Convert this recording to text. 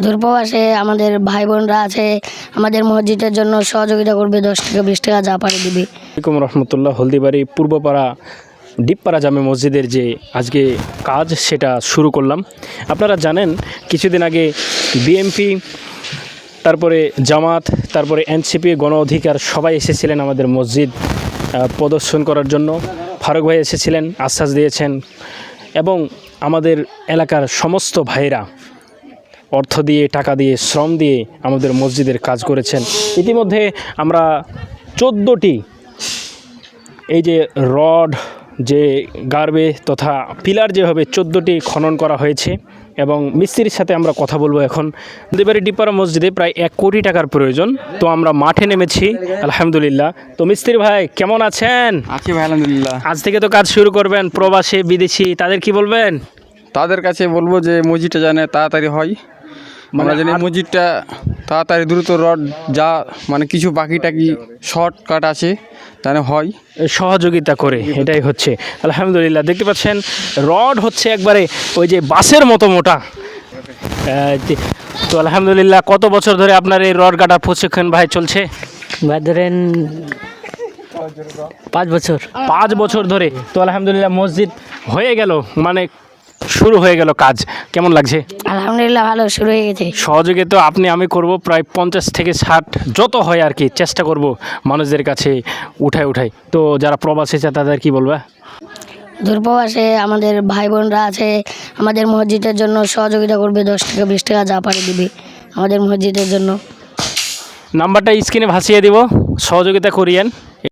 দূরপ্রবাসে আমাদের ভাই বোনরা আছে, আমাদের মসজিদের জন্য সহযোগিতা করবে, 10 টাকা 20 টাকা যা পারে দিবে। আসসালামু রহমতুল্লাহ। হলদিবাড়ি পূর্বপাড়া ডিপপাড়া জামে মসজিদের যে আজকে কাজ সেটা শুরু করলাম। আপনারা জানেন কিছুদিন আগে বিএমপি, তারপরে জামাত, তারপরে এনসিপি, গণ অধিকার সবাই এসেছিলেন আমাদের মসজিদ প্রদর্শন করার জন্য। ফারুক ভাই এসেছিলেন, আশ্বাস দিয়েছেন, এবং আমাদের এলাকার সমস্ত ভাইরা অর্থ দিয়ে, টাকা দিয়ে, শ্রম দিয়ে আমাদের মসজিদের কাজ করেছেন। ইতিমধ্যে আমরা 14টি এই যে রড যে গাড়বে তথা পিলার যেভাবে 14টি খনন করা হয়েছে, এবং মিস্ত্রির সাথে আমরা কথা বলবো এখন। হলদিবাড়ি ডিপপাড়া মসজিদে প্রায় 1 কোটি টাকার প্রয়োজন, তো আমরা মাঠে নেমেছি আলহামদুলিল্লাহ। তো মিস্ত্রি ভাই কেমন আছেন? আছি ভাই আলহামদুলিল্লাহ। আজ থেকে তো কাজ শুরু করবেন, প্রবাসী বিদেশি তাদের কি বলবেন? তাদের কাছে বলবো যে মসজিদটা যেন তাড়াতাড়ি হয়, আমরা জানি মসজিদটা তাড়াতাড়ি দ্রুত রড যা মানে কিছু বাকি টাকি শর্টকাট আছে যেন হয়, সহযোগিতা করে, এটাই হচ্ছে আলহামদুলিল্লাহ। দেখতে পাচ্ছেন রড হচ্ছে একবারে ওই যে বাসের মতো মোটা। তো আলহামদুলিল্লাহ, কত বছর ধরে আপনার এই রড কাটা প্রশিক্ষণ ভাই চলছে? ভাই ধরেন 5 বছর। 5 বছর ধরে। তো আলহামদুলিল্লাহ মসজিদ হয়ে গেল, মানে শুরু হয়ে গেল কাজ। কেমন লাগছে? আলহামদুলিল্লাহ ভালো শুরু হয়ে গেছে। সহযোগিতা আমি করব প্রায় 50 থেকে 60 যত হয় আর কি, চেষ্টা করব মানুষদের কাছে উঠাই। তো যারা প্রবাসী আছে তাদের কি বলবে? দূরপ্রবাসে আমাদের ভাই বোনরা আছে, আমাদের মসজিদের জন্য সহযোগিতা করবে, 10 টাকা 20 টাকা যা পারে দিবে আমাদের মসজিদের জন্য। নাম্বারটা স্ক্রিনে ভাসিয়ে দিব, সহযোগিতা করিয়েন।